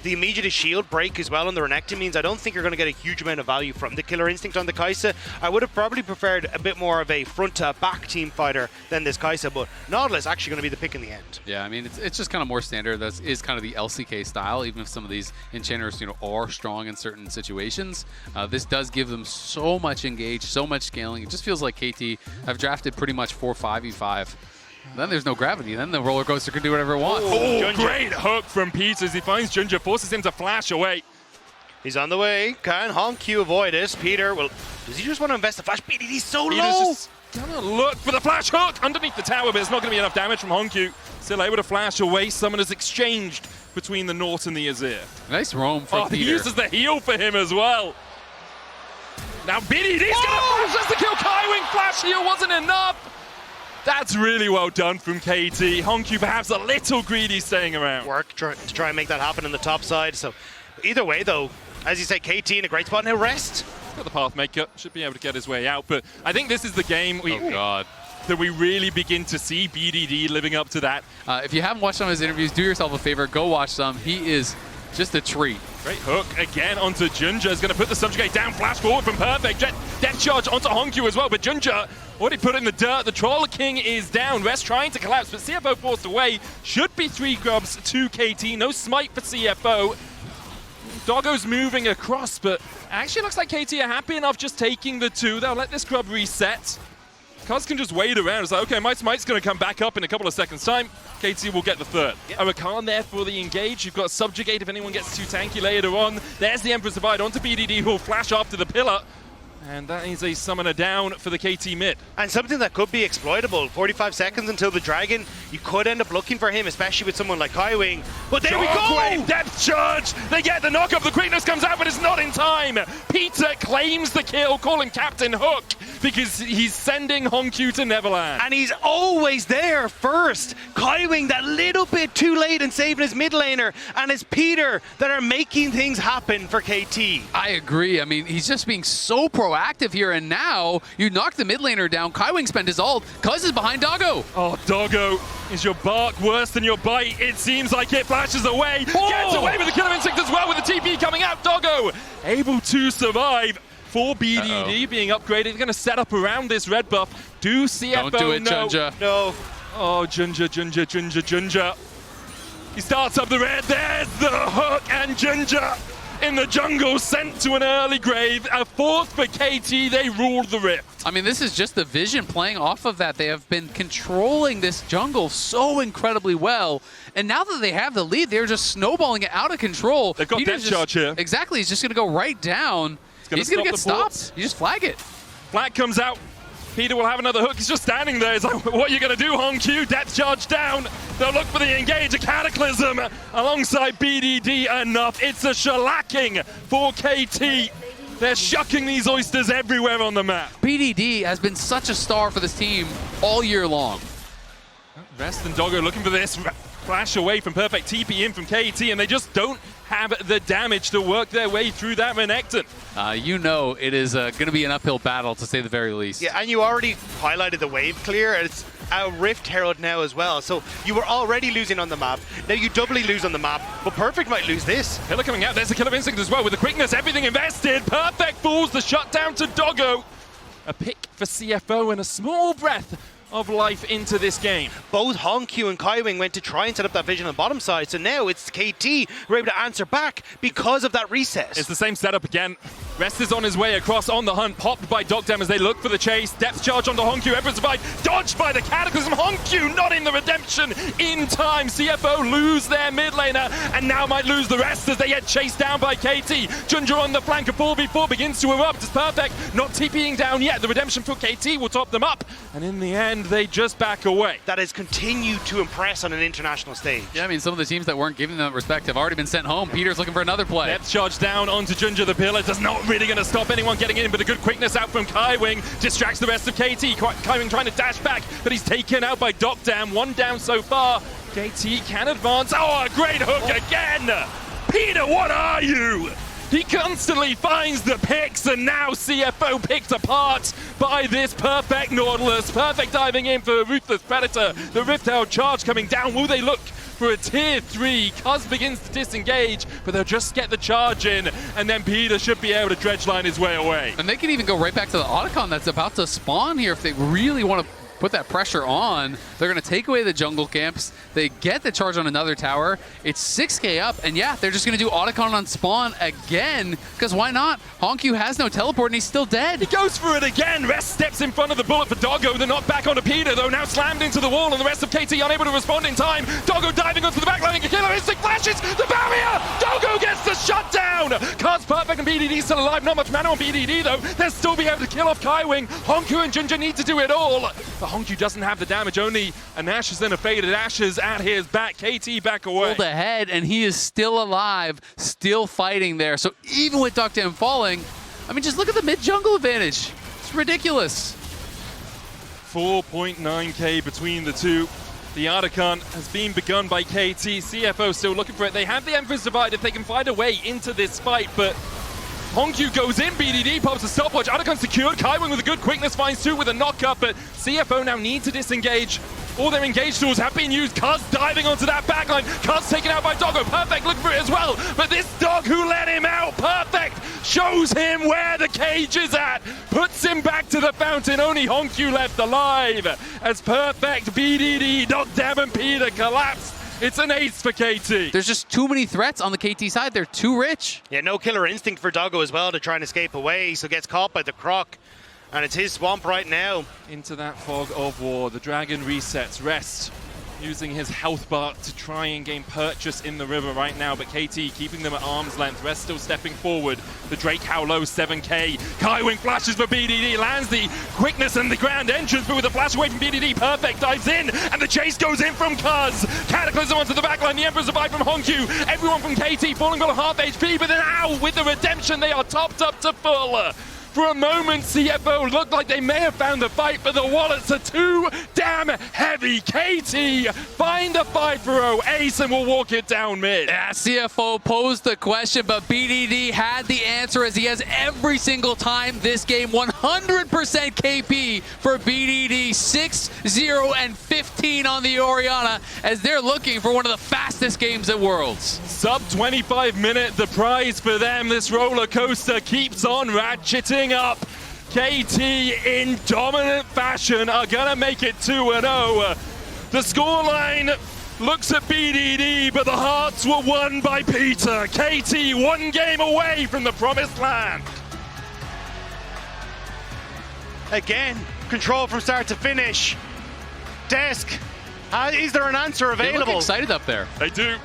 The immediate shield break as well on the Renekton means I don't think you're going to get a huge amount of value from the Killer Instinct on the Kai'Sa. I would have probably preferred a bit more of a front-to-back team fighter than this Kai'Sa, but Nautilus actually going to be the pick in the end. Yeah, I mean, it's just kind of more standard. That is kind of the LCK style, even if some of these enchanters, are strong in certain situations. This does give them so much engage, so much scaling. It just feels like KT have drafted pretty much 4-5v5. Then there's no gravity. Then the roller coaster can do whatever it wants. Oh, great hook from Peter as he finds Junja, forces him to flash away. He's on the way. Can Honq avoid this? Peter, well, does he just want to invest the flash? BDD's so Peter's low! just gonna look for the flash hook underneath the tower, but it's not gonna be enough damage from Honq. Still able to flash away. Summoners exchanged between the Nort and the Azir. Nice roam from Peter. He uses the heal for him as well. Now BDD's gonna flash just to kill Kaiwing. Flash heal wasn't enough. That's really well done from KT. Honq perhaps a little greedy staying around. To try and make that happen on the top side. So either way, though, as you say, KT in a great spot now. Rest. Got the Pathmaker, should be able to get his way out. But I think this is the game that we really begin to see BDD living up to that. If you haven't watched some of his interviews, do yourself a favor, go watch some. He is just a treat. Great hook again onto Junja. Is going to put the subjugate down. Flash forward from Perfect. Death charge onto Honq as well. But Junja already put in the dirt. The Troll King is down. Rest trying to collapse, but CFO forced away. Should be 3 grubs to KT. No smite for CFO. Doggo's moving across, but actually looks like KT are happy enough just taking the 2. They'll let this grub reset. Cuz can just wait around. It's like, okay, my smite's going to come back up in a couple of seconds' time. KT will get the 3rd. Yep. A Rakan there for the engage. You've got Subjugate if anyone gets too tanky later on. There's the Emperor's Divide onto BDD, who will flash after the pillar. And that is a summoner down for the KT mid. And something that could be exploitable. 45 seconds until the Dragon. You could end up looking for him, especially with someone like Kaiwing. But there we go! Depth charge! They get the knock-up. The quickness comes out, but it's not in time. Peter claims the kill, calling Captain Hook, because he's sending Honq to Neverland. And he's always there first. Kaiwing that little bit too late in saving his mid laner. And it's Peter that are making things happen for KT. I agree. I mean, he's just being so proactive here, and now you knock the mid laner down. Kaiwing spent his ult. Cuz is behind Doggo. Oh, Doggo, is your bark worse than your bite? It seems like it. Flashes away. Oh! Gets away with the Killer Instinct as well, with the TP coming out. Doggo able to survive. For BDD being upgraded. They're going to set up around this red buff. Do CFO Don't do it, know? Junja. No. Oh, Junja. He starts up the red. There's the hook, and Junja in the jungle sent to an early grave. A 4th for KT. They ruled the rift. I mean, this is just the vision playing off of that. They have been controlling this jungle so incredibly well. And now that they have the lead, they're just snowballing it out of control. They've got depth charge here. Exactly. He's just going to go right down. He's going to get stopped. You just flag it. Flag comes out. Peter will have another hook. He's just standing there. He's like, what are you going to do, Honq? Depth charge down. They'll look for the engage. A Cataclysm alongside BDD. Enough. It's a shellacking for KT. They're shucking these oysters everywhere on the map. BDD has been such a star for this team all year long. Rest and Doggo looking for this. Flash away from Perfect, TP in from KT, and they just don't have the damage to work their way through that Renekton. You know it is going to be an uphill battle, to say the very least. Yeah, and you already highlighted the wave clear. It's a Rift Herald now as well. So you were already losing on the map. Now you doubly lose on the map, but Perfect might lose this. Pillar coming out. There's a Killer Instinct as well with the quickness, everything invested. Perfect falls the shutdown to Doggo. A pick for CFO and a small breath of life into this game. Both Honq and Kaiwing went to try and set up that vision on the bottom side, so now it's KT who are able to answer back because of that reset. It's the same setup again. Rest is on his way across on the hunt, popped by Dogdam as they look for the chase. Depth charge onto Honq, Emperor's Divide, dodged by the Cataclysm. Honq not in the redemption in time. CFO lose their mid laner and now might lose the rest as they get chased down by KT. Junja on the flank, a 4v4 begins to erupt. It's Perfect, not TPing down yet. The redemption for KT will top them up, and in the end they just back away. That has continued to impress on an international stage. Yeah, I mean, some of the teams that weren't giving them respect have already been sent home. Peter's looking for another play. Depth charge down onto Junja. The pillar does not really going to stop anyone getting in, but a good quickness out from Kaiwing distracts the rest of KT. Kaiwing trying to dash back, but he's taken out by Dogdam. 1 down so far. KT can advance. Oh, a great hook again! Peter, what are you? He constantly finds the picks, and now CFO picked apart by this Perfect Nautilus. Perfect diving in for a Ruthless Predator. The Rift Herald charge coming down. Will they look for a tier 3. Cuz begins to disengage, but they'll just get the charge in, and then Peter should be able to dredge line his way away. And they can even go right back to the Otacon that's about to spawn here if they really want to put that pressure on. They're going to take away the jungle camps. They get the charge on another tower. It's 6k up, and yeah, they're just going to do Otacon on spawn again, because why not? Honku has no teleport, and he's still dead. He goes for it again. Rest steps in front of the bullet for Doggo. They're not back onto Peter, though, now slammed into the wall, and the rest of KT unable to respond in time. Doggo diving onto the backline, and Killer Instinct flashes the barrier! Doggo gets the shutdown! Cards Perfect and BDD still alive. Not much mana on BDD, though. They'll still be able to kill off Kaiwing. Honku and Junja need to do it all. But Honku doesn't have the damage, only an Ashes and a Faded Ashes at his back. KT back away. Pulled ahead, and he is still alive, still fighting there. So even with Duck Dam falling, I mean, just look at the mid-jungle advantage. It's ridiculous. 4.9k between the two. The Otacon has been begun by KT. CFO still looking for it. They have the Emperor's Divide if they can find a way into this fight, but Honku goes in, BDD pops a stopwatch, Otacon secured, Kaiwing with a good quickness finds two with a knock-up, but CFO now need to disengage. All their engage tools have been used. Cuz diving onto that backline. Cuz taken out by Doggo. Perfect looking for it as well. But this dog who let him out, Perfect, shows him where the cage is at. Puts him back to the fountain. Only Honku left alive. As Perfect, BDD, Dog Dam and Peter collapsed. It's an ace for KT. There's just too many threats on the KT side. They're too rich. Yeah, no killer instinct for Doggo as well to try and escape away, so gets caught by the Croc. And it's his swamp right now. Into that fog of war, the dragon resets, Rest using his health bar to try and gain purchase in the river right now, but KT keeping them at arm's length. Rest still stepping forward. The Drake how low, 7k. Kaiwing flashes for BDD, lands the quickness and the grand entrance, but with a flash away from BDD, Perfect dives in, and the chase goes in from Cuz. Cataclysm onto the backline, the Emperor's Divide from Honku. Everyone from KT falling below half HP, but then ow, with the redemption, they are topped up to full. For a moment, CFO looked like they may have found the fight, but the wallets are too damn heavy. KT find the 5-0 ace and will walk it down mid. Yeah, CFO posed the question, but BDD had the answer as he has every single time this game. 100% KP for BDD, 6-0 and 15 on the Orianna as they're looking for one of the fastest games at Worlds. Sub 25 minute, the prize for them. This roller coaster keeps on ratcheting up. KT in dominant fashion are gonna make it 2-0. The scoreline looks at BDD, but the hearts were won by Peter. KT one game away from the promised land. Again, control from start to finish. Desk, is there an answer available? They look excited up there. They do.